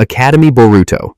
Academy Boruto.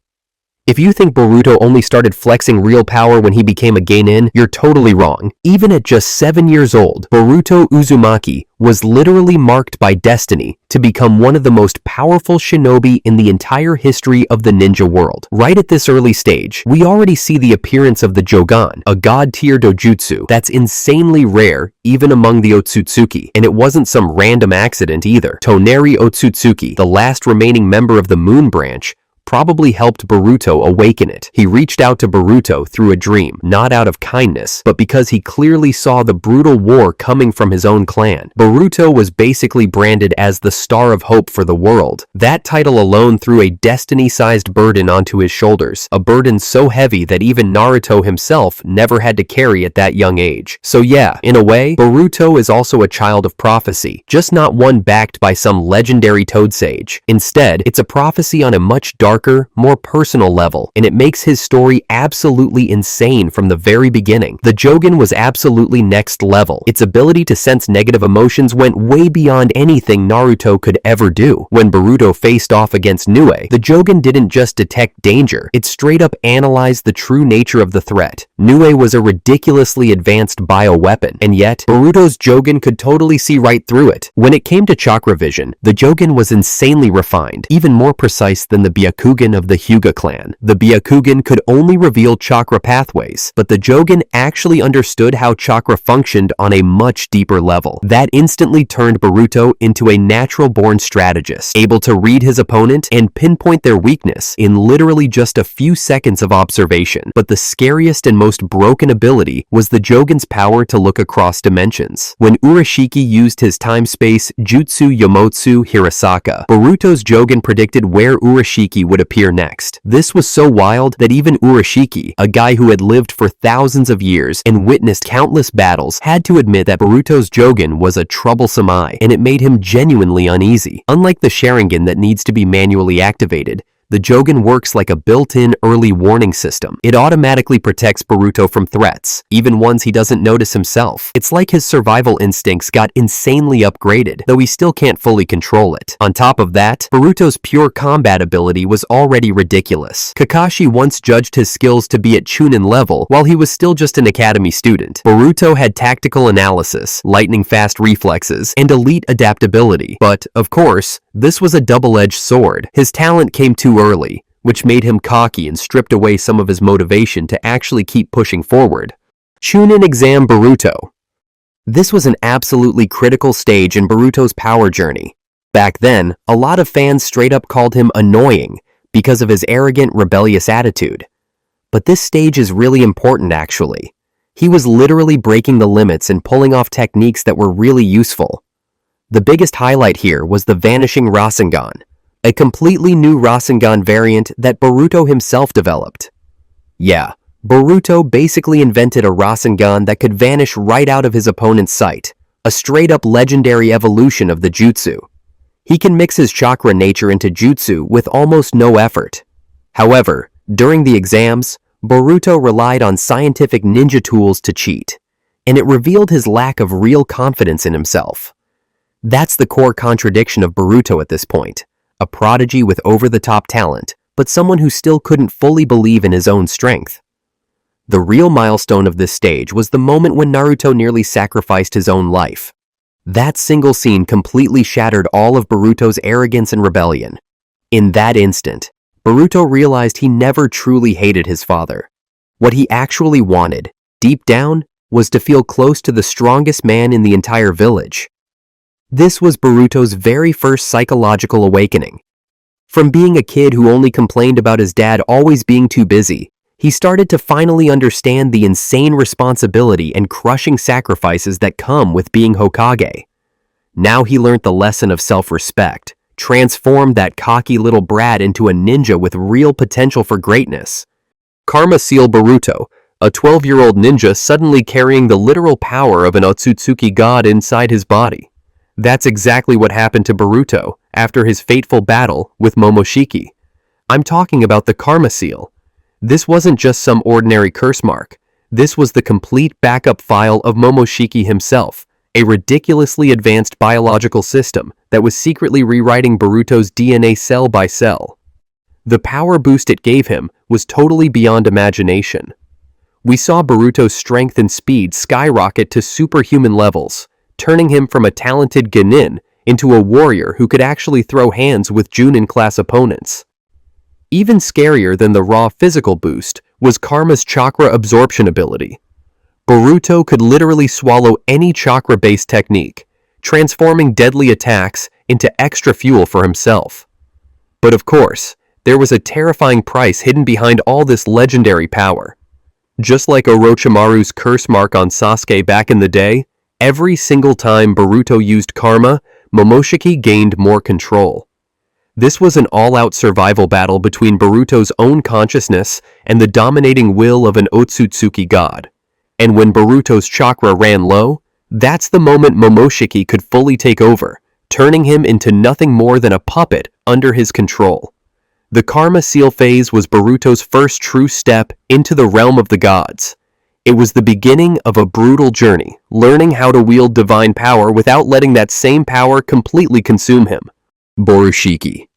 If you think Boruto only started flexing real power when he became a genin, you're totally wrong. Even at just 7 years old, Boruto Uzumaki was literally marked by destiny to become one of the most powerful shinobi in the entire history of the ninja world. Right at this early stage, we already see the appearance of the Jōgan, a god-tier dōjutsu that's insanely rare even among the Otsutsuki, and it wasn't some random accident either. Toneri Otsutsuki, the last remaining member of the Moon Branch, probably helped Boruto awaken it. He reached out to Boruto through a dream, not out of kindness, but because he clearly saw the brutal war coming from his own clan. Boruto was basically branded as the star of hope for the world. That title alone threw a destiny-sized burden onto his shoulders, a burden so heavy that even Naruto himself never had to carry at that young age. So yeah, in a way, Boruto is also a child of prophecy, just not one backed by some legendary toad sage. Instead, it's a prophecy on a much darker, more personal level, and it makes his story absolutely insane from the very beginning. The Jōgan was absolutely next level. Its ability to sense negative emotions went way beyond anything Naruto could ever do. When Boruto faced off against Nue, the Jōgan didn't just detect danger, it straight up analyzed the true nature of the threat. Nue was a ridiculously advanced bioweapon, and yet, Boruto's Jōgan could totally see right through it. When it came to chakra vision, the Jōgan was insanely refined, even more precise than the Byakugan of the Hyuga clan. The Byakugan could only reveal chakra pathways, but the Jōgan actually understood how chakra functioned on a much deeper level. That instantly turned Boruto into a natural-born strategist, able to read his opponent and pinpoint their weakness in literally just a few seconds of observation. But the scariest and most broken ability was the Jōgan's power to look across dimensions. When Urashiki used his time-space Jutsu Yomotsu Hirasaka, Boruto's Jōgan predicted where Urashiki would appear next. This was so wild that even Urashiki, a guy who had lived for thousands of years and witnessed countless battles, had to admit that Boruto's Jōgan was a troublesome eye, and it made him genuinely uneasy. Unlike the Sharingan that needs to be manually activated, the Jōgan works like a built-in early warning system. It automatically protects Boruto from threats, even ones he doesn't notice himself. It's like his survival instincts got insanely upgraded, though he still can't fully control it. On top of that, Boruto's pure combat ability was already ridiculous. Kakashi once judged his skills to be at Chunin level while he was still just an academy student. Boruto had tactical analysis, lightning-fast reflexes, and elite adaptability. But, of course, this was a double-edged sword. His talent came too early, which made him cocky and stripped away some of his motivation to actually keep pushing forward. Chunin Exam Boruto. This was an absolutely critical stage in Boruto's power journey. Back then, a lot of fans straight up called him annoying because of his arrogant, rebellious attitude. But this stage is really important actually. He was literally breaking the limits and pulling off techniques that were really useful. The biggest highlight here was the Vanishing Rasengan, a completely new Rasengan variant that Boruto himself developed. Yeah, Boruto basically invented a Rasengan that could vanish right out of his opponent's sight, a straight-up legendary evolution of the jutsu. He can mix his chakra nature into jutsu with almost no effort. However, during the exams, Boruto relied on scientific ninja tools to cheat, and it revealed his lack of real confidence in himself. That's the core contradiction of Boruto at this point. A prodigy with over-the-top talent, but someone who still couldn't fully believe in his own strength. The real milestone of this stage was the moment when Naruto nearly sacrificed his own life. That single scene completely shattered all of Boruto's arrogance and rebellion. In that instant, Boruto realized he never truly hated his father. What he actually wanted, deep down, was to feel close to the strongest man in the entire village. This was Boruto's very first psychological awakening. From being a kid who only complained about his dad always being too busy, he started to finally understand the insane responsibility and crushing sacrifices that come with being Hokage. Now he learned the lesson of self-respect, transformed that cocky little brat into a ninja with real potential for greatness. Karma Seal Boruto, a 12-year-old ninja suddenly carrying the literal power of an Otsutsuki god inside his body. That's exactly what happened to Boruto after his fateful battle with Momoshiki. I'm talking about the Karma Seal. This wasn't just some ordinary curse mark. This was the complete backup file of Momoshiki himself, a ridiculously advanced biological system that was secretly rewriting Boruto's DNA cell by cell. The power boost it gave him was totally beyond imagination. We saw Boruto's strength and speed skyrocket to superhuman levels, turning him from a talented genin into a warrior who could actually throw hands with Chunin-class opponents. Even scarier than the raw physical boost was Karma's chakra absorption ability. Boruto could literally swallow any chakra-based technique, transforming deadly attacks into extra fuel for himself. But of course, there was a terrifying price hidden behind all this legendary power. Just like Orochimaru's curse mark on Sasuke back in the day, every single time Boruto used Karma, Momoshiki gained more control. This was an all-out survival battle between Boruto's own consciousness and the dominating will of an Otsutsuki god. And when Boruto's chakra ran low, that's the moment Momoshiki could fully take over, turning him into nothing more than a puppet under his control. The Karma Seal phase was Boruto's first true step into the realm of the gods. It was the beginning of a brutal journey, learning how to wield divine power without letting that same power completely consume him. Borushiki.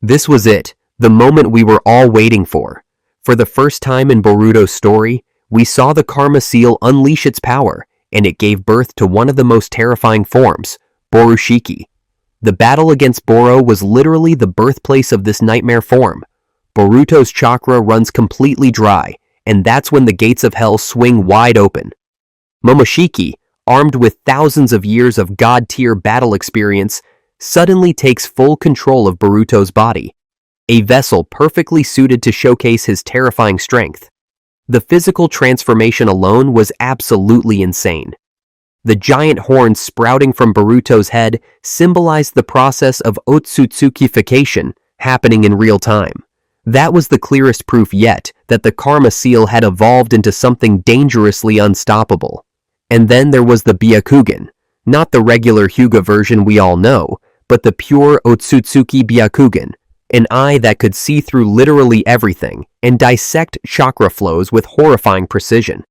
This was it, the moment we were all waiting for. For the first time in Boruto's story, we saw the Karma Seal unleash its power, and it gave birth to one of the most terrifying forms, Borushiki. The battle against Boro was literally the birthplace of this nightmare form. Boruto's chakra runs completely dry, and that's when the gates of hell swing wide open. Momoshiki, armed with thousands of years of god-tier battle experience, suddenly takes full control of Boruto's body, a vessel perfectly suited to showcase his terrifying strength. The physical transformation alone was absolutely insane. The giant horns sprouting from Boruto's head symbolized the process of Otsutsukification happening in real time. That was the clearest proof yet that the Karma Seal had evolved into something dangerously unstoppable. And then there was the Byakugan, not the regular Hyuga version we all know, but the pure Otsutsuki Byakugan, an eye that could see through literally everything and dissect chakra flows with horrifying precision.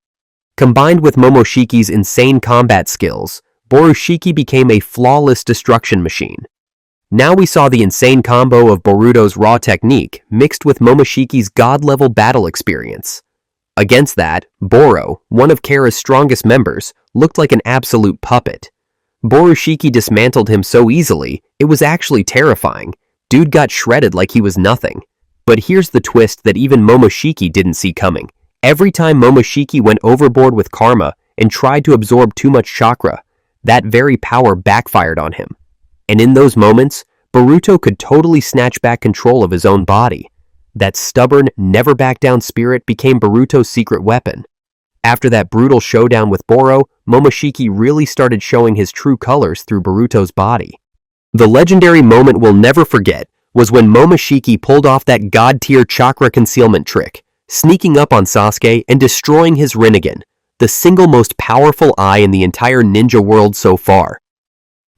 Combined with Momoshiki's insane combat skills, Borushiki became a flawless destruction machine. Now we saw the insane combo of Boruto's raw technique mixed with Momoshiki's god-level battle experience. Against that, Boro, one of Kara's strongest members, looked like an absolute puppet. Borushiki dismantled him so easily, it was actually terrifying. Dude got shredded like he was nothing. But here's the twist that even Momoshiki didn't see coming. Every time Momoshiki went overboard with Karma and tried to absorb too much chakra, that very power backfired on him. And in those moments, Boruto could totally snatch back control of his own body. That stubborn, never-back-down spirit became Boruto's secret weapon. After that brutal showdown with Boro, Momoshiki really started showing his true colors through Boruto's body. The legendary moment we'll never forget was when Momoshiki pulled off that god-tier chakra concealment trick, sneaking up on Sasuke and destroying his Rinnegan, the single most powerful eye in the entire ninja world so far.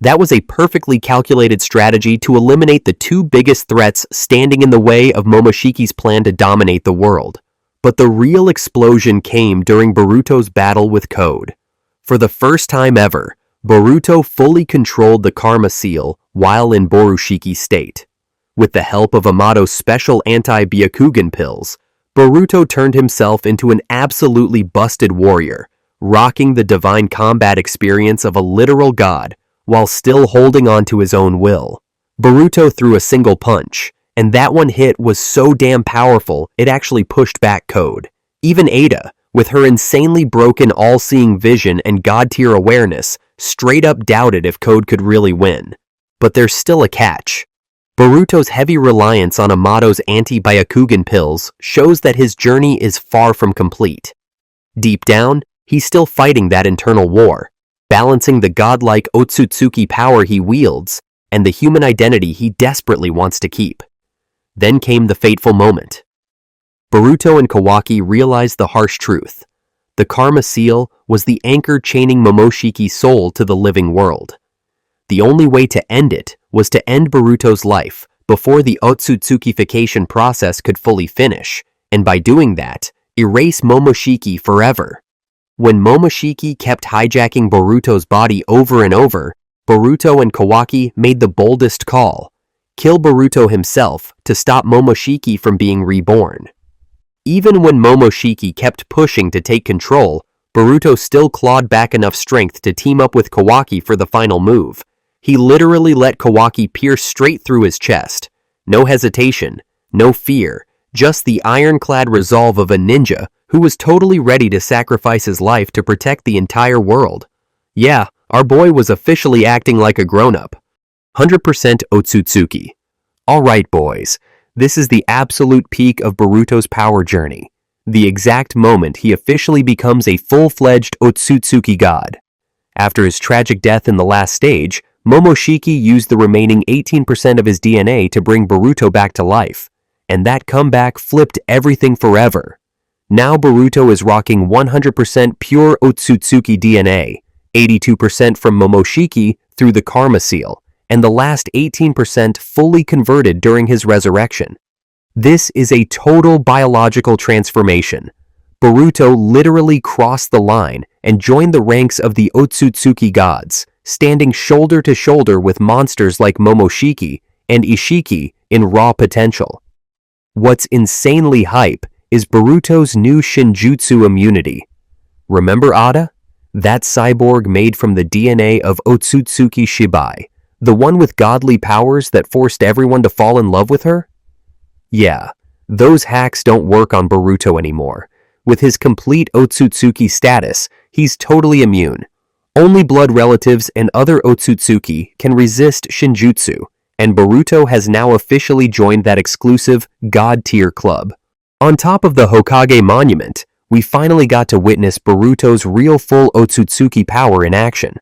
That was a perfectly calculated strategy to eliminate the two biggest threats standing in the way of Momoshiki's plan to dominate the world. But the real explosion came during Boruto's battle with Code. For the first time ever, Boruto fully controlled the Karma Seal while in Borushiki state. With the help of Amato's special anti-Byakugan pills, Boruto turned himself into an absolutely busted warrior, rocking the divine combat experience of a literal god while still holding on to his own will. Boruto threw a single punch, and that one hit was so damn powerful it actually pushed back Code. Even Ada, with her insanely broken all-seeing vision and god-tier awareness, straight up doubted if Code could really win. But there's still a catch. Boruto's heavy reliance on Amato's anti-Byakugan pills shows that his journey is far from complete. Deep down, he's still fighting that internal war, balancing the godlike Otsutsuki power he wields and the human identity he desperately wants to keep. Then came the fateful moment. Boruto and Kawaki realized the harsh truth. The Karma Seal was the anchor chaining Momoshiki's soul to the living world. The only way to end it was to end Boruto's life before the Otsutsukification process could fully finish, and by doing that, erase Momoshiki forever. When Momoshiki kept hijacking Boruto's body over and over, Boruto and Kawaki made the boldest call. kill Boruto himself to stop Momoshiki from being reborn. Even when Momoshiki kept pushing to take control, Boruto still clawed back enough strength to team up with Kawaki for the final move. He literally let Kawaki pierce straight through his chest. No hesitation, no fear, just the ironclad resolve of a ninja who was totally ready to sacrifice his life to protect the entire world. Yeah, our boy was officially acting like a grown-up. 100% Otsutsuki. Alright boys, this is the absolute peak of Boruto's power journey. The exact moment he officially becomes a full-fledged Otsutsuki god. After his tragic death in the last stage, Momoshiki used the remaining 18% of his DNA to bring Boruto back to life, and that comeback flipped everything forever. Now Boruto is rocking 100% pure Otsutsuki DNA, 82% from Momoshiki through the Karma Seal, and the last 18% fully converted during his resurrection. This is a total biological transformation. Boruto literally crossed the line and joined the ranks of the Otsutsuki gods, standing shoulder to shoulder with monsters like Momoshiki and Ishiki in raw potential. What's insanely hype is Boruto's new Shinjutsu immunity. Remember Ada? That cyborg made from the DNA of Otsutsuki Shibai, the one with godly powers that forced everyone to fall in love with her? Yeah, those hacks don't work on Boruto anymore. With his complete Otsutsuki status, he's totally immune. Only blood relatives and other Otsutsuki can resist Shinjutsu, and Boruto has now officially joined that exclusive God-tier club. On top of the Hokage monument, we finally got to witness Boruto's real full Otsutsuki power in action.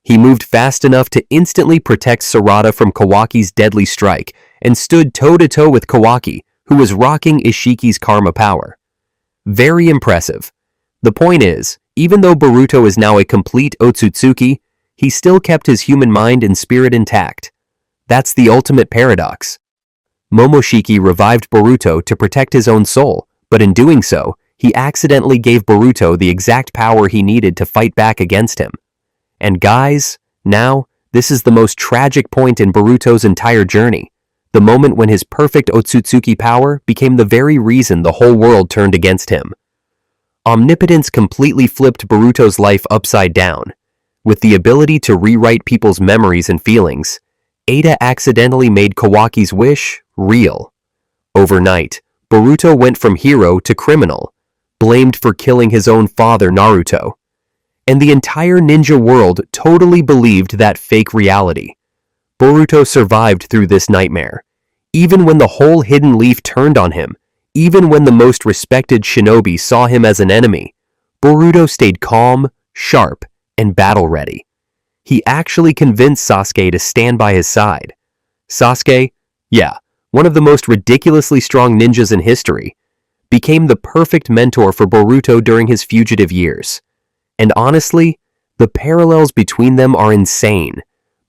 He moved fast enough to instantly protect Sarada from Kawaki's deadly strike and stood toe-to-toe with Kawaki, who was rocking Ishiki's karma power. Very impressive. The point is, even though Boruto is now a complete Otsutsuki, he still kept his human mind and spirit intact. That's the ultimate paradox. Momoshiki revived Boruto to protect his own soul, but in doing so, he accidentally gave Boruto the exact power he needed to fight back against him. And guys, now, this is the most tragic point in Boruto's entire journey. The moment when his perfect Otsutsuki power became the very reason the whole world turned against him. Omnipotence completely flipped Boruto's life upside down. With the ability to rewrite people's memories and feelings, Ada accidentally made Kawaki's wish real. Overnight, Boruto went from hero to criminal, blamed for killing his own father Naruto. And the entire ninja world totally believed that fake reality. Boruto survived through this nightmare. Even when the whole Hidden Leaf turned on him, even when the most respected shinobi saw him as an enemy, Boruto stayed calm, sharp, and battle-ready. He actually convinced Sasuke to stand by his side. Sasuke, yeah, one of the most ridiculously strong ninjas in history, became the perfect mentor for Boruto during his fugitive years. And honestly, the parallels between them are insane.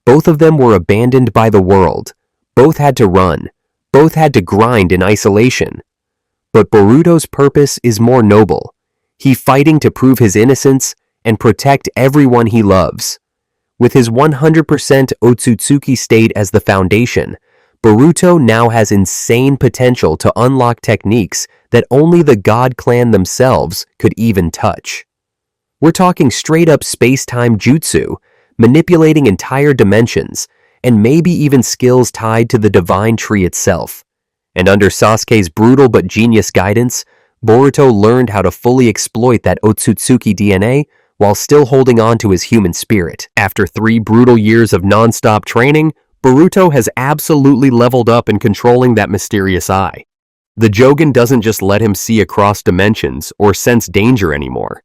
Both of them were abandoned by the world. Both had to run. Both had to grind in isolation. But Boruto's purpose is more noble. He's fighting to prove his innocence and protect everyone he loves. With his 100% Otsutsuki state as the foundation, Boruto now has insane potential to unlock techniques that only the God Clan themselves could even touch. We're talking straight-up space-time jutsu, manipulating entire dimensions, and maybe even skills tied to the divine tree itself. And under Sasuke's brutal but genius guidance, Boruto learned how to fully exploit that Otsutsuki DNA while still holding on to his human spirit. After 3 brutal years of non-stop training, Boruto has absolutely leveled up in controlling that mysterious eye. The Jōgan doesn't just let him see across dimensions or sense danger anymore.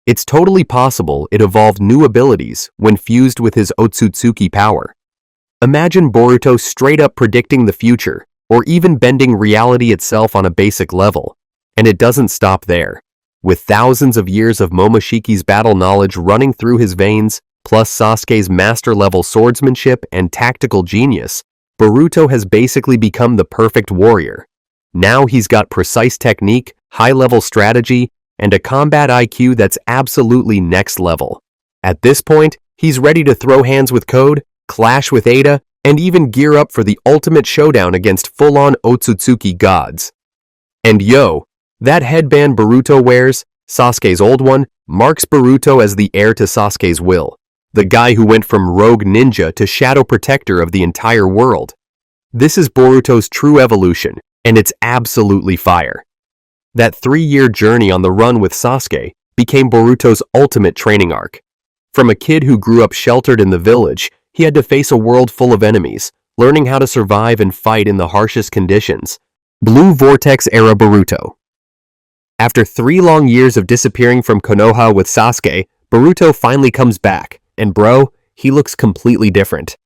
It's totally possible it evolved new abilities when fused with his Otsutsuki power. Imagine Boruto straight up predicting the future, or even bending reality itself on a basic level. And it doesn't stop there. With thousands of years of Momoshiki's battle knowledge running through his veins, plus Sasuke's master-level swordsmanship and tactical genius, Boruto has basically become the perfect warrior. Now he's got precise technique, high-level strategy, and a combat IQ that's absolutely next level. At this point, he's ready to throw hands with Code, clash with Ada, and even gear up for the ultimate showdown against full-on Otsutsuki gods. And yo, that headband Boruto wears, Sasuke's old one, marks Boruto as the heir to Sasuke's will, the guy who went from rogue ninja to shadow protector of the entire world. This is Boruto's true evolution, and it's absolutely fire. That 3-year journey on the run with Sasuke became Boruto's ultimate training arc. From a kid who grew up sheltered in the village, he had to face a world full of enemies, learning how to survive and fight in the harshest conditions. Blue Vortex era Boruto. After 3 long years of disappearing from Konoha with Sasuke, Boruto finally comes back, and bro, he looks completely different.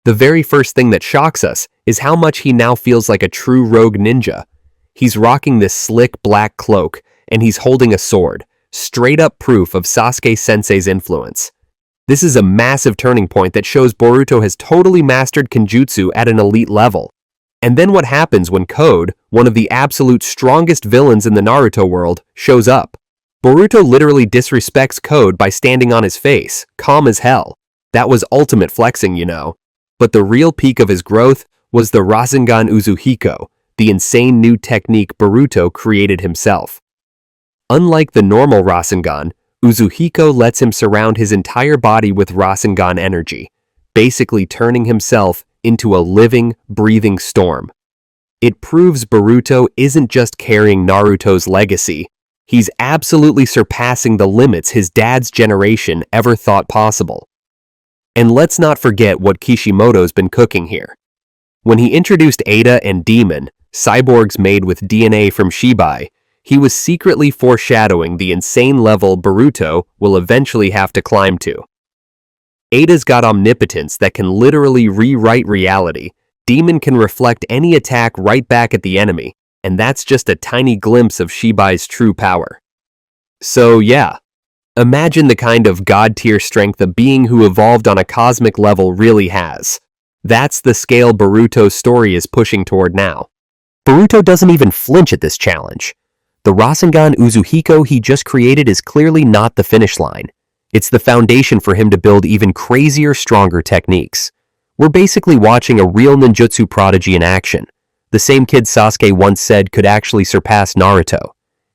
The very first thing that shocks us is how much he now feels like a true rogue ninja. He's rocking this slick black cloak, and he's holding a sword, straight up proof of Sasuke-sensei's influence. This is a massive turning point that shows Boruto has totally mastered Kenjutsu at an elite level. And then what happens when Code, one of the absolute strongest villains in the Naruto world, shows up? Boruto literally disrespects Code by standing on his face, calm as hell. That was ultimate flexing, you know. But the real peak of his growth was the Rasengan Uzuhiko, the insane new technique Boruto created himself. Unlike the normal Rasengan, Uzuhiko lets him surround his entire body with Rasengan energy, basically turning himself into a living, breathing storm. It proves Boruto isn't just carrying Naruto's legacy, he's absolutely surpassing the limits his dad's generation ever thought possible. And let's not forget what Kishimoto's been cooking here. When he introduced Ada and Demon, cyborgs made with DNA from Shibai, he was secretly foreshadowing the insane level Boruto will eventually have to climb to. Ada's got omnipotence that can literally rewrite reality. Demon can reflect any attack right back at the enemy, and that's just a tiny glimpse of Shibai's true power. So yeah, imagine the kind of god-tier strength a being who evolved on a cosmic level really has. That's the scale Boruto's story is pushing toward now. Boruto doesn't even flinch at this challenge. The Rasengan Uzuhiko he just created is clearly not the finish line. It's the foundation for him to build even crazier, stronger techniques. We're basically watching a real ninjutsu prodigy in action, the same kid Sasuke once said could actually surpass Naruto.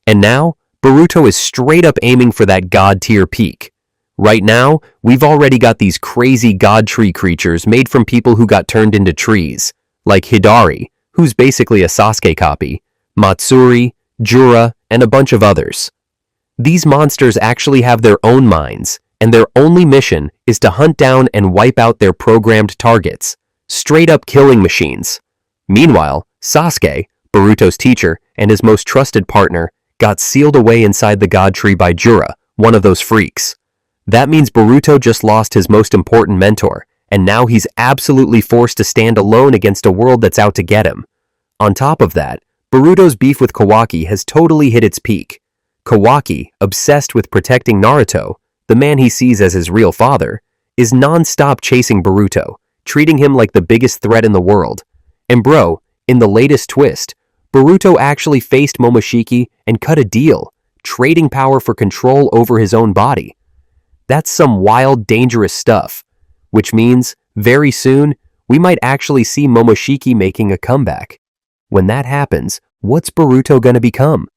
And now, Boruto is straight up aiming for that god-tier peak. Right now, we've already got these crazy god tree creatures made from people who got turned into trees, like Hidari, who's basically a Sasuke copy, Matsuri, Jura, and a bunch of others. These monsters actually have their own minds, and their only mission is to hunt down and wipe out their programmed targets, straight up killing machines. Meanwhile, Sasuke, Boruto's teacher and his most trusted partner, got sealed away inside the god tree by Jura, one of those freaks. That means Boruto just lost his most important mentor, and now he's absolutely forced to stand alone against a world that's out to get him. On top of that, Boruto's beef with Kawaki has totally hit its peak. Kawaki, obsessed with protecting Naruto, the man he sees as his real father, is non-stop chasing Boruto, treating him like the biggest threat in the world. And bro, in the latest twist, Boruto actually faced Momoshiki and cut a deal, trading power for control over his own body. That's some wild, dangerous stuff, which means, very soon, we might actually see Momoshiki making a comeback. When that happens, what's Boruto gonna become?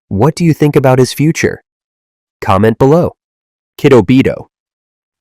What do you think about his future? Comment below. Kid Obito.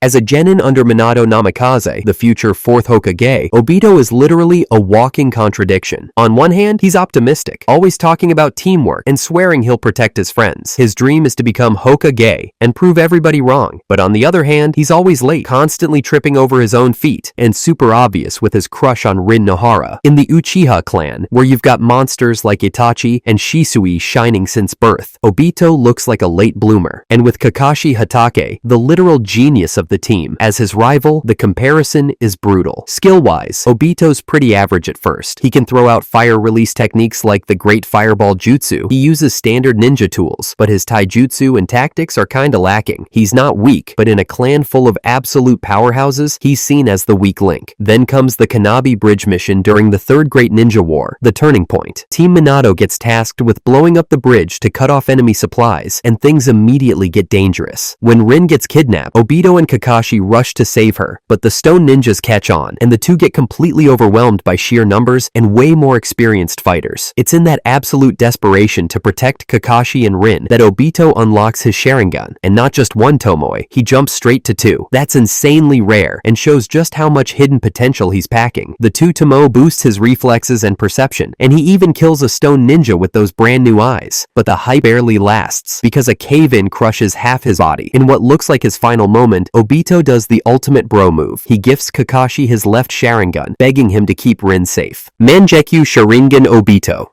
As a genin under Minato Namikaze, the future 4th Hokage, Obito is literally a walking contradiction. On one hand, he's optimistic, always talking about teamwork and swearing he'll protect his friends. His dream is to become Hokage and prove everybody wrong. But on the other hand, he's always late, constantly tripping over his own feet, and super obvious with his crush on Rin Nohara. In the Uchiha clan, where you've got monsters like Itachi and Shisui shining since birth, Obito looks like a late bloomer. And with Kakashi Hatake, the literal genius of the team, as his rival, the comparison is brutal. Skill-wise, Obito's pretty average at first. He can throw out fire release techniques like the Great Fireball Jutsu. He uses standard ninja tools, but his taijutsu and tactics are kinda lacking. He's not weak, but in a clan full of absolute powerhouses, he's seen as the weak link. Then comes the Kanabi Bridge mission during the Third Great Ninja War, the turning point. Team Minato gets tasked with blowing up the bridge to cut off enemy supplies, and things immediately get dangerous. When Rin gets kidnapped, Obito and Kakashi rush to save her, but the stone ninjas catch on, and the two get completely overwhelmed by sheer numbers and way more experienced fighters. It's in that absolute desperation to protect Kakashi and Rin that Obito unlocks his Sharingan, and not just one Tomoe, he jumps straight to two. That's insanely rare and shows just how much hidden potential he's packing. The two Tomoe boosts his reflexes and perception, and he even kills a stone ninja with those brand new eyes. But the hype barely lasts, because a cave-in crushes half his body. In what looks like his final moment, Obito does the ultimate bro move. He gifts Kakashi his left Sharingan, begging him to keep Rin safe. Mangekyou Sharingan Obito.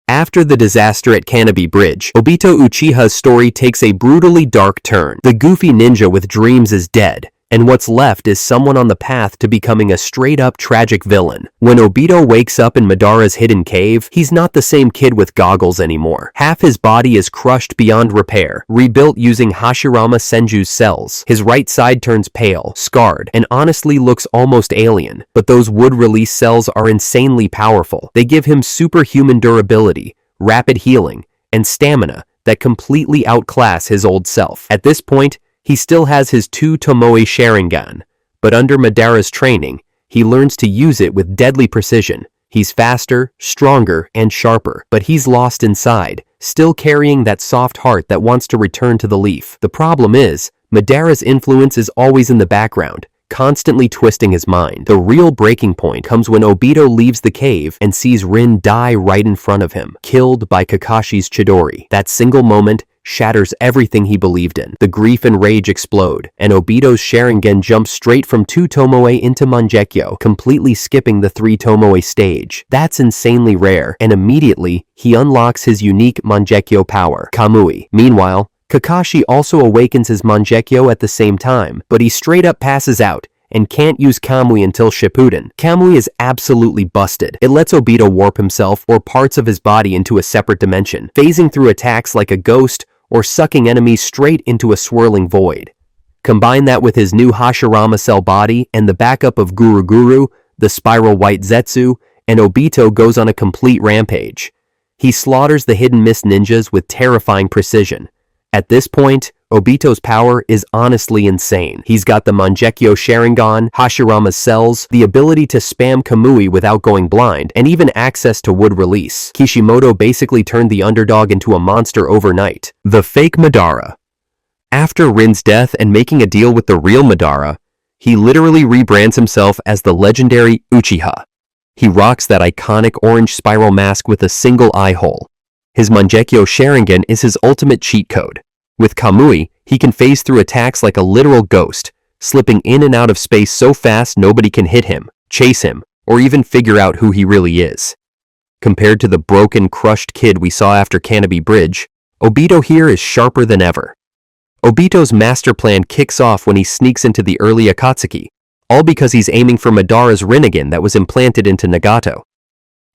After the disaster at Canopy Bridge, Obito Uchiha's story takes a brutally dark turn. The goofy ninja with dreams is dead, and what's left is someone on the path to becoming a straight-up tragic villain. When Obito wakes up in Madara's hidden cave, he's not the same kid with goggles anymore. Half his body is crushed beyond repair, rebuilt using Hashirama Senju's cells. His right side turns pale, scarred, and honestly looks almost alien. But those wood-release cells are insanely powerful. They give him superhuman durability, rapid healing, and stamina that completely outclass his old self. At this point, he still has his two Tomoe Sharingan, but under Madara's training, he learns to use it with deadly precision. He's faster, stronger, and sharper, but he's lost inside, still carrying that soft heart that wants to return to the leaf. The problem is, Madara's influence is always in the background, constantly twisting his mind. The real breaking point comes when Obito leaves the cave and sees Rin die right in front of him, killed by Kakashi's Chidori. That single moment shatters everything he believed in. The grief and rage explode, and Obito's Sharingan jumps straight from two Tomoe into Mangekyou, completely skipping the three Tomoe stage. That's insanely rare, and immediately, he unlocks his unique Mangekyou power, Kamui. Meanwhile, Kakashi also awakens his Mangekyou at the same time, but he straight up passes out and can't use Kamui until Shippuden. Kamui is absolutely busted. It lets Obito warp himself or parts of his body into a separate dimension, phasing through attacks like a ghost or sucking enemies straight into a swirling void. Combine that with his new Hashirama cell body and the backup of Guru Guru, the spiral white Zetsu, and Obito goes on a complete rampage. He slaughters the hidden mist ninjas with terrifying precision. At this point, Obito's power is honestly insane. He's got the Mangekyou Sharingan, Hashirama's cells, the ability to spam Kamui without going blind, and even access to wood release. Kishimoto basically turned the underdog into a monster overnight. The fake Madara. After Rin's death and making a deal with the real Madara, he literally rebrands himself as the legendary Uchiha. He rocks that iconic orange spiral mask with a single eye hole. His Mangekyou Sharingan is his ultimate cheat code. With Kamui, he can phase through attacks like a literal ghost, slipping in and out of space so fast nobody can hit him, chase him, or even figure out who he really is. Compared to the broken, crushed kid we saw after Canopy Bridge, Obito here is sharper than ever. Obito's master plan kicks off when he sneaks into the early Akatsuki, all because he's aiming for Madara's Rinnegan that was implanted into Nagato.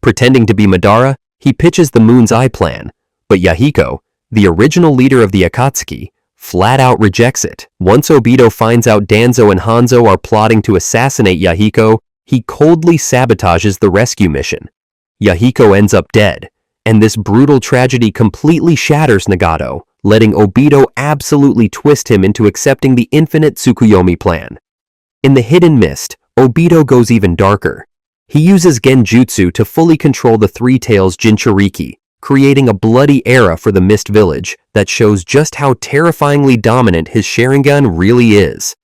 Pretending to be Madara, he pitches the Moon's Eye plan, but Yahiko, the original leader of the Akatsuki, flat out rejects it. Once Obito finds out Danzo and Hanzo are plotting to assassinate Yahiko, he coldly sabotages the rescue mission. Yahiko ends up dead, and this brutal tragedy completely shatters Nagato, letting Obito absolutely twist him into accepting the infinite Tsukuyomi plan. In the Hidden Mist, Obito goes even darker. He uses Genjutsu to fully control the three Tails Jinchuriki, creating a bloody era for the Mist Village that shows just how terrifyingly dominant his Sharingan really is.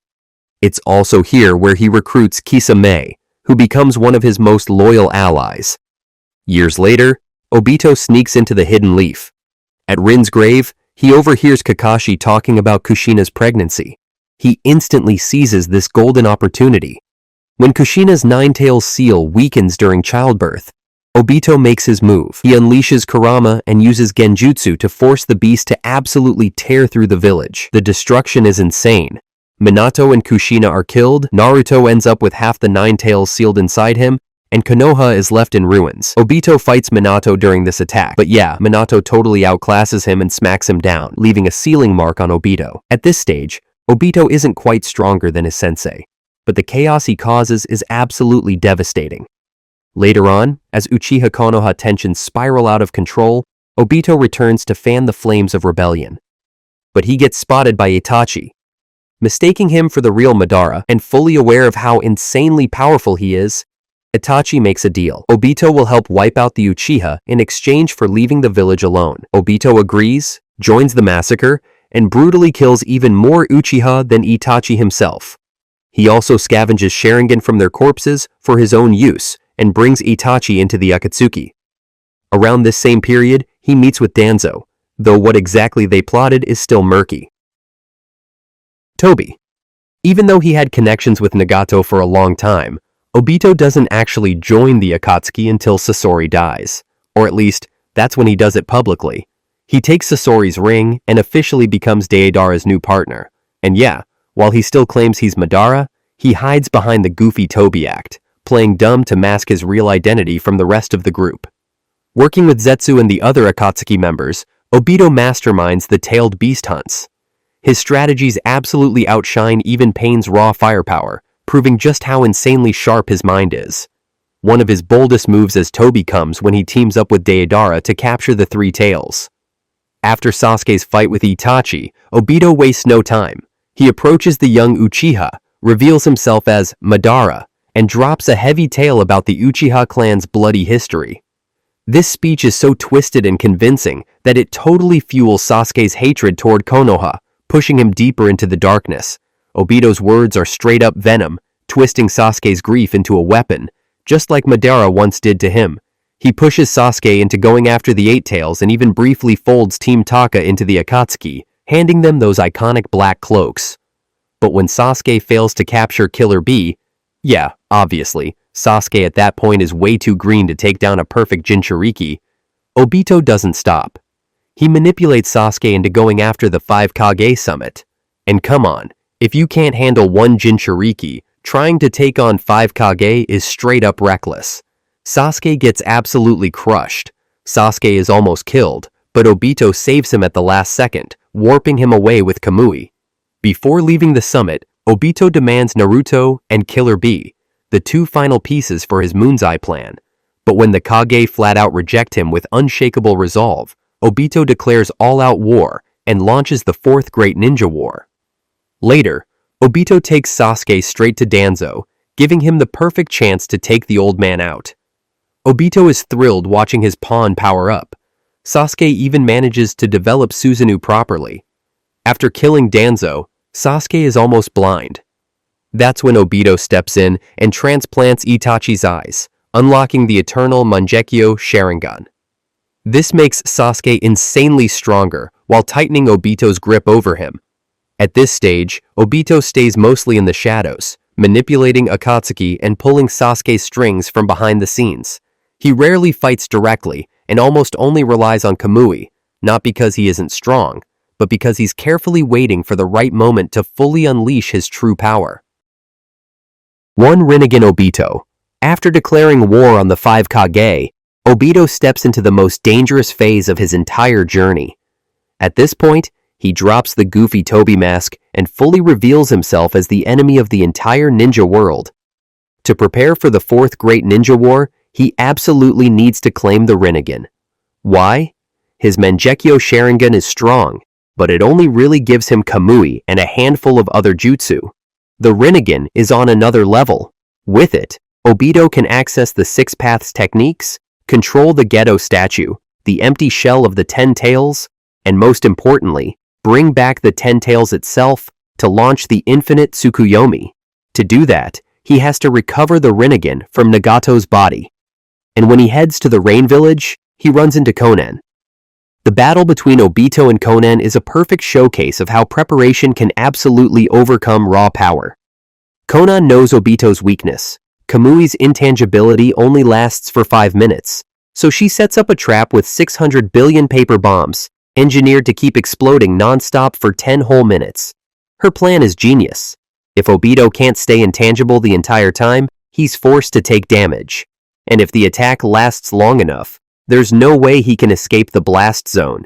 It's also here where he recruits Kisame, who becomes one of his most loyal allies. Years later, Obito sneaks into the Hidden Leaf. At Rin's grave, he overhears Kakashi talking about Kushina's pregnancy. He instantly seizes this golden opportunity. When Kushina's nine-tails seal weakens during childbirth, Obito makes his move. He unleashes Kurama and uses Genjutsu to force the beast to absolutely tear through the village. The destruction is insane. Minato and Kushina are killed, Naruto ends up with half the nine tails sealed inside him, and Konoha is left in ruins. Obito fights Minato during this attack, but yeah, Minato totally outclasses him and smacks him down, leaving a sealing mark on Obito. At this stage, Obito isn't quite stronger than his sensei, but the chaos he causes is absolutely devastating. Later on, as Uchiha Konoha tensions spiral out of control, Obito returns to fan the flames of rebellion. But he gets spotted by Itachi. Mistaking him for the real Madara and fully aware of how insanely powerful he is, Itachi makes a deal. Obito will help wipe out the Uchiha in exchange for leaving the village alone. Obito agrees, joins the massacre, and brutally kills even more Uchiha than Itachi himself. He also scavenges Sharingan from their corpses for his own use and brings Itachi into the Akatsuki. Around this same period, he meets with Danzo, though what exactly they plotted is still murky. Toby. Even though he had connections with Nagato for a long time, Obito doesn't actually join the Akatsuki until Sasori dies. Or at least, that's when he does it publicly. He takes Sasori's ring and officially becomes Deidara's new partner. And yeah, while he still claims he's Madara, he hides behind the goofy Toby act, playing dumb to mask his real identity from the rest of the group. Working with Zetsu and the other Akatsuki members, Obito masterminds the tailed beast hunts. His strategies absolutely outshine even Pain's raw firepower, proving just how insanely sharp his mind is. One of his boldest moves as Toby comes when he teams up with Deidara to capture the three tails. After Sasuke's fight with Itachi, Obito wastes no time. He approaches the young Uchiha, reveals himself as Madara, and drops a heavy tale about the Uchiha clan's bloody history. This speech is so twisted and convincing that it totally fuels Sasuke's hatred toward Konoha, pushing him deeper into the darkness. Obito's words are straight-up venom, twisting Sasuke's grief into a weapon, just like Madara once did to him. He pushes Sasuke into going after the Eight Tails and even briefly folds Team Taka into the Akatsuki, handing them those iconic black cloaks. But when Sasuke fails to capture Killer Bee, yeah, obviously, Sasuke at that point is way too green to take down a perfect Jinchuriki, Obito doesn't stop. He manipulates Sasuke into going after the 5 Kage summit. And come on, if you can't handle one Jinchuriki, trying to take on 5 Kage is straight up reckless. Sasuke gets absolutely crushed. Sasuke is almost killed, but Obito saves him at the last second, warping him away with Kamui. Before leaving the summit, Obito demands Naruto and Killer Bee, the 2 final pieces for his Moon's Eye plan. But when the Kage flat out reject him with unshakable resolve, Obito declares all-out war and launches the 4th Great Ninja War. Later, Obito takes Sasuke straight to Danzo, giving him the perfect chance to take the old man out. Obito is thrilled watching his pawn power up. Sasuke even manages to develop Susanoo properly. After killing Danzo, Sasuke is almost blind. That's when Obito steps in and transplants Itachi's eyes, unlocking the eternal Mangekyo Sharingan. This makes Sasuke insanely stronger while tightening Obito's grip over him. At this stage, Obito stays mostly in the shadows, manipulating Akatsuki and pulling Sasuke's strings from behind the scenes. He rarely fights directly and almost only relies on Kamui, not because he isn't strong, but because he's carefully waiting for the right moment to fully unleash his true power. 1 Rinnegan Obito. After declaring war on the 5 Kage, Obito steps into the most dangerous phase of his entire journey. At this point, he drops the goofy Toby mask and fully reveals himself as the enemy of the entire ninja world. To prepare for the 4th Great Ninja War, he absolutely needs to claim the Rinnegan. Why? His Mangekyo Sharingan is strong, but it only really gives him Kamui and a handful of other jutsu. The Rinnegan is on another level. With it, Obito can access the 6 Paths techniques, control the Gedo statue, the empty shell of the 10 Tails, and most importantly, bring back the 10 Tails itself to launch the infinite Tsukuyomi. To do that, he has to recover the Rinnegan from Nagato's body. And when he heads to the Rain Village, he runs into Konan. The battle between Obito and Konan is a perfect showcase of how preparation can absolutely overcome raw power. Konan knows Obito's weakness. Kamui's intangibility only lasts for 5 minutes, so she sets up a trap with 600 billion paper bombs, engineered to keep exploding non-stop for 10 whole minutes. Her plan is genius. If Obito can't stay intangible the entire time, he's forced to take damage. And if the attack lasts long enough, there's no way he can escape the blast zone.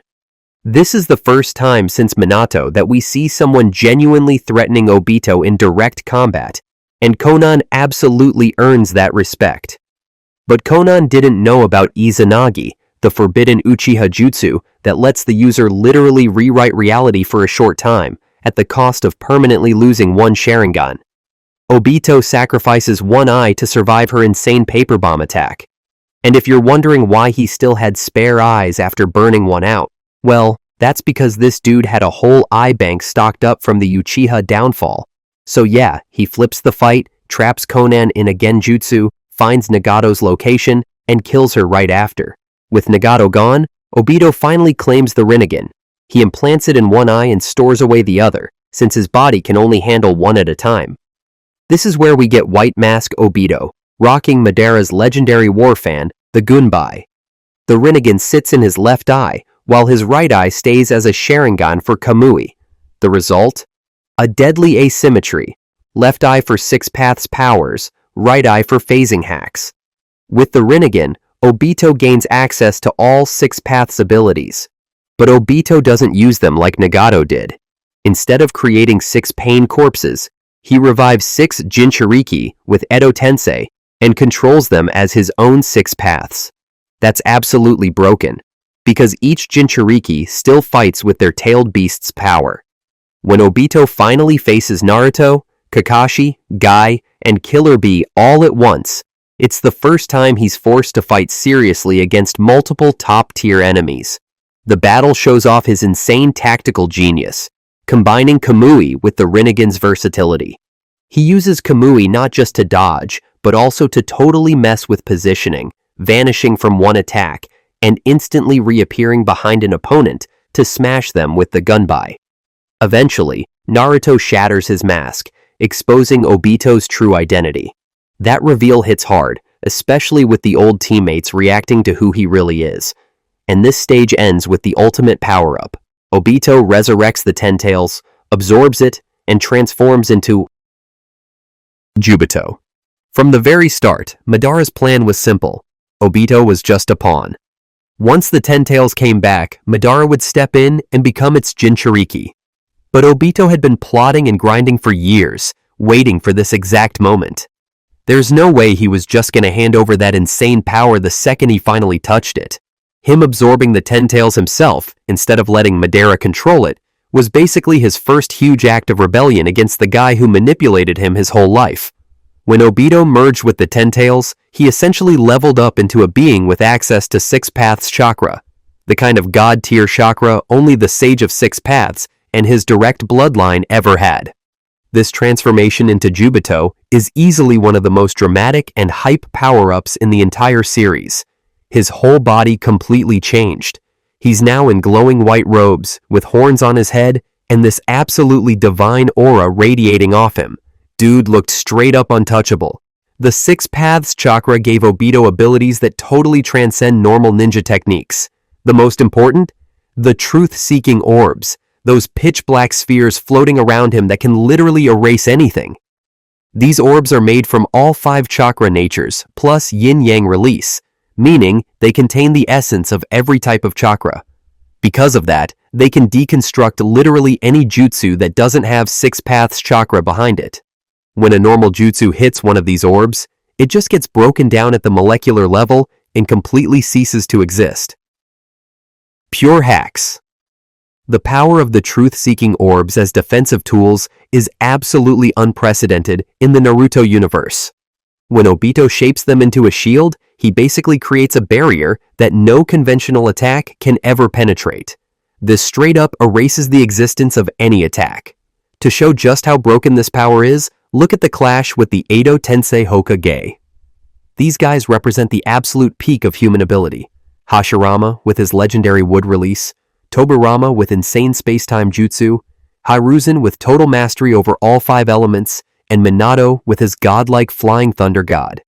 This is the first time since Minato that we see someone genuinely threatening Obito in direct combat, and Konan absolutely earns that respect. But Konan didn't know about Izanagi, the forbidden Uchiha jutsu that lets the user literally rewrite reality for a short time, at the cost of permanently losing one Sharingan. Obito sacrifices one eye to survive her insane paper bomb attack. And if you're wondering why he still had spare eyes after burning one out, well, that's because this dude had a whole eye bank stocked up from the Uchiha downfall. So yeah, he flips the fight, traps Konan in a genjutsu, finds Nagato's location, and kills her right after. With Nagato gone, Obito finally claims the Rinnegan. He implants it in one eye and stores away the other, since his body can only handle one at a time. This is where we get White Mask Obito, rocking Madara's legendary war fan, the Gunbai. The Rinnegan sits in his left eye, while his right eye stays as a Sharingan for Kamui. The result? A deadly asymmetry. Left eye for Six Paths powers, right eye for phasing hacks. With the Rinnegan, Obito gains access to all Six Paths abilities. But Obito doesn't use them like Nagato did. Instead of creating 6 pain corpses, he revives 6 Jinchuriki with Edo Tensei and controls them as his own 6 paths. That's absolutely broken, because each Jinchuriki still fights with their tailed beast's power. When Obito finally faces Naruto, Kakashi, Guy, and Killer Bee all at once, it's the first time he's forced to fight seriously against multiple top-tier enemies. The battle shows off his insane tactical genius, combining Kamui with the Rinnegan's versatility. He uses Kamui not just to dodge, but also to totally mess with positioning, vanishing from one attack, and instantly reappearing behind an opponent to smash them with the Gunbai. Eventually, Naruto shatters his mask, exposing Obito's true identity. That reveal hits hard, especially with the old teammates reacting to who he really is. And this stage ends with the ultimate power-up. Obito resurrects the Ten Tails, absorbs it, and transforms into Jubito. From the very start, Madara's plan was simple. Obito was just a pawn. Once the Ten Tails came back, Madara would step in and become its Jinchuriki. But Obito had been plotting and grinding for years, waiting for this exact moment. There's no way he was just gonna hand over that insane power the second he finally touched it. Him absorbing the Ten Tails himself, instead of letting Madara control it, was basically his first huge act of rebellion against the guy who manipulated him his whole life. When Obito merged with the Ten Tails, he essentially leveled up into a being with access to Six Paths chakra, the kind of god-tier chakra only the Sage of Six Paths and his direct bloodline ever had. This transformation into Jubito is easily one of the most dramatic and hype power-ups in the entire series. His whole body completely changed. He's now in glowing white robes, with horns on his head, and this absolutely divine aura radiating off him. Dude looked straight up untouchable. The Six Paths chakra gave Obito abilities that totally transcend normal ninja techniques. The most important? The truth-seeking orbs, those pitch-black spheres floating around him that can literally erase anything. These orbs are made from all 5 chakra natures, plus yin-yang release, meaning they contain the essence of every type of chakra. Because of that, they can deconstruct literally any jutsu that doesn't have Six Paths chakra behind it. When a normal jutsu hits one of these orbs, it just gets broken down at the molecular level and completely ceases to exist. Pure hacks. The power of the truth-seeking orbs as defensive tools is absolutely unprecedented in the Naruto universe. When Obito shapes them into a shield, he basically creates a barrier that no conventional attack can ever penetrate. This straight up erases the existence of any attack. To show just how broken this power is, look at the clash with the Edo Tensei Hokage. These guys represent the absolute peak of human ability. Hashirama with his legendary wood release, Tobirama with insane space-time jutsu, Hiruzen with total mastery over all 5 elements, and Minato with his godlike flying thunder god.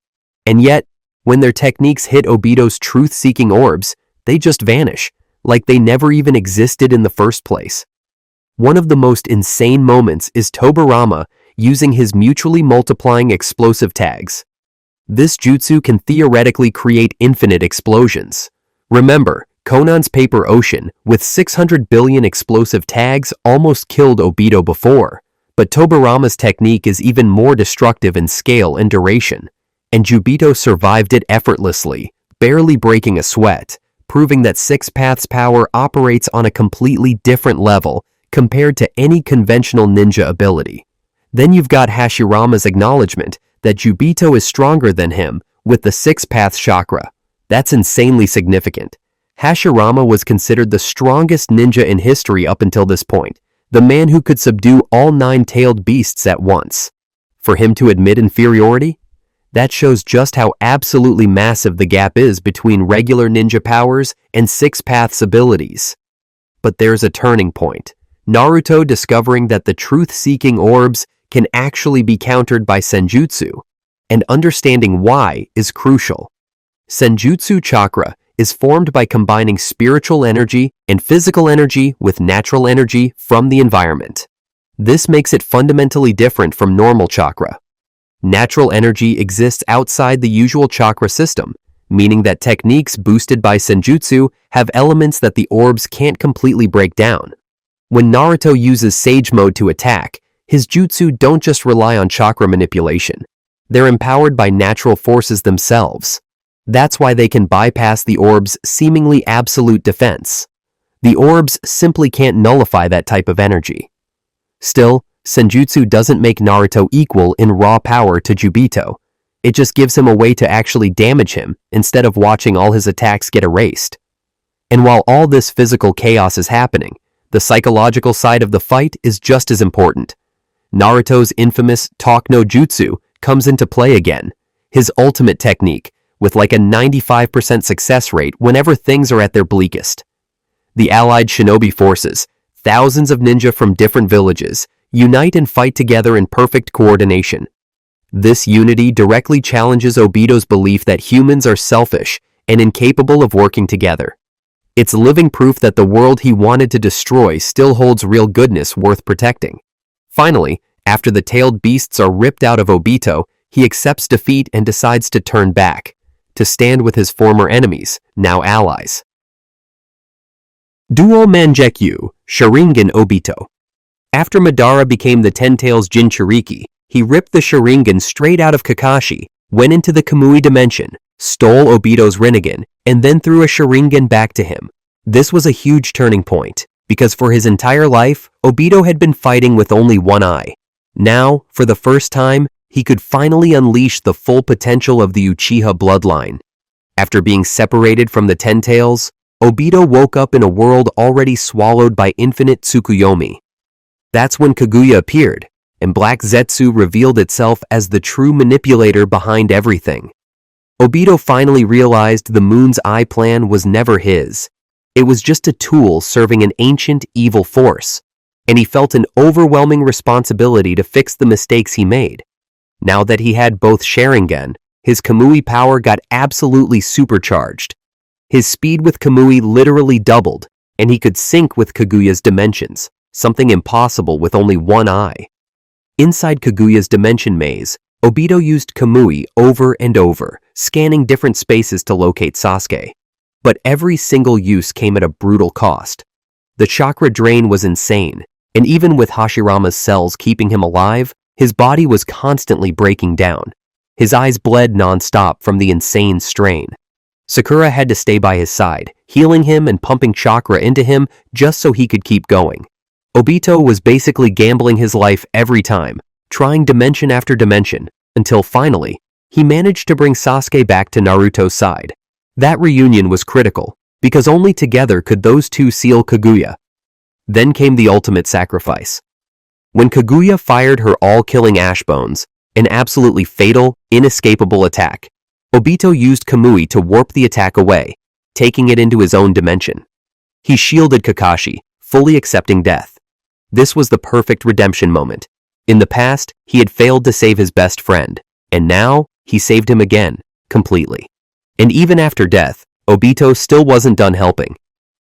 And yet, when their techniques hit Obito's truth-seeking orbs, they just vanish, like they never even existed in the first place. One of the most insane moments is Tobirama using his mutually multiplying explosive tags. This jutsu can theoretically create infinite explosions. Remember, Conan's paper ocean with 600 billion explosive tags almost killed Obito before, but Tobirama's technique is even more destructive in scale and duration, and Jubito survived it effortlessly, barely breaking a sweat, proving that Six Paths power operates on a completely different level, compared to any conventional ninja ability. Then you've got Hashirama's acknowledgement that Obito is stronger than him with the 6th chakra. That's insanely significant. Hashirama was considered the strongest ninja in history up until this point, the man who could subdue all 9-tailed beasts at once. For him to admit inferiority? That shows just how absolutely massive the gap is between regular ninja powers and 6th abilities. But there's a turning point. Naruto discovering that the truth-seeking orbs can actually be countered by senjutsu, and understanding why is crucial. Senjutsu chakra is formed by combining spiritual energy and physical energy with natural energy from the environment. This makes it fundamentally different from normal chakra. Natural energy exists outside the usual chakra system, meaning that techniques boosted by senjutsu have elements that the orbs can't completely break down. When Naruto uses Sage Mode to attack, his jutsu don't just rely on chakra manipulation. They're empowered by natural forces themselves. That's why they can bypass the orb's seemingly absolute defense. The orbs simply can't nullify that type of energy. Still, senjutsu doesn't make Naruto equal in raw power to Obito. It just gives him a way to actually damage him instead of watching all his attacks get erased. And while all this physical chaos is happening, the psychological side of the fight is just as important. Naruto's infamous Talk no Jutsu comes into play again, his ultimate technique, with like a 95% success rate whenever things are at their bleakest. The allied shinobi forces, thousands of ninja from different villages, unite and fight together in perfect coordination. This unity directly challenges Obito's belief that humans are selfish and incapable of working together. It's living proof that the world he wanted to destroy still holds real goodness worth protecting. Finally, after the tailed beasts are ripped out of Obito, he accepts defeat and decides to turn back, to stand with his former enemies, now allies. Duo Mangekyou, Sharingan Obito. After Madara became the Tails Jinchuriki, he ripped the Sharingan straight out of Kakashi, went into the Kamui dimension, stole Obito's Rinnegan, and then threw a Sharingan back to him. This was a huge turning point, because for his entire life, Obito had been fighting with only one eye. Now, for the first time, he could finally unleash the full potential of the Uchiha bloodline. After being separated from the Ten Tails, Obito woke up in a world already swallowed by infinite Tsukuyomi. That's when Kaguya appeared, and Black Zetsu revealed itself as the true manipulator behind everything. Obito finally realized the Moon's Eye plan was never his. It was just a tool serving an ancient evil force, and he felt an overwhelming responsibility to fix the mistakes he made. Now that he had both Sharingan, his Kamui power got absolutely supercharged. His speed with Kamui literally doubled, and he could sync with Kaguya's dimensions, something impossible with only one eye. Inside Kaguya's dimension maze, Obito used Kamui over and over, scanning different spaces to locate Sasuke. But every single use came at a brutal cost. The chakra drain was insane, and even with Hashirama's cells keeping him alive, his body was constantly breaking down. His eyes bled non-stop from the insane strain. Sakura had to stay by his side, healing him and pumping chakra into him just so he could keep going. Obito was basically gambling his life every time, trying dimension after dimension, until finally, he managed to bring Sasuke back to Naruto's side. That reunion was critical, because only together could those two seal Kaguya. Then came the ultimate sacrifice. When Kaguya fired her all-killing ash bones, an absolutely fatal, inescapable attack, Obito used Kamui to warp the attack away, taking it into his own dimension. He shielded Kakashi, fully accepting death. This was the perfect redemption moment. In the past, he had failed to save his best friend, and now, he saved him again, completely. And even after death, Obito still wasn't done helping.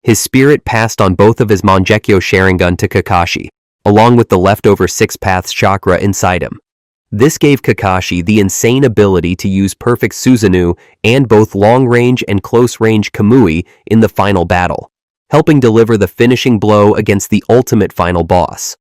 His spirit passed on both of his Mangekyou Sharingan to Kakashi, along with the leftover 6th chakra inside him. This gave Kakashi the insane ability to use perfect Susanoo and both long-range and close-range Kamui in the final battle, helping deliver the finishing blow against the ultimate final boss.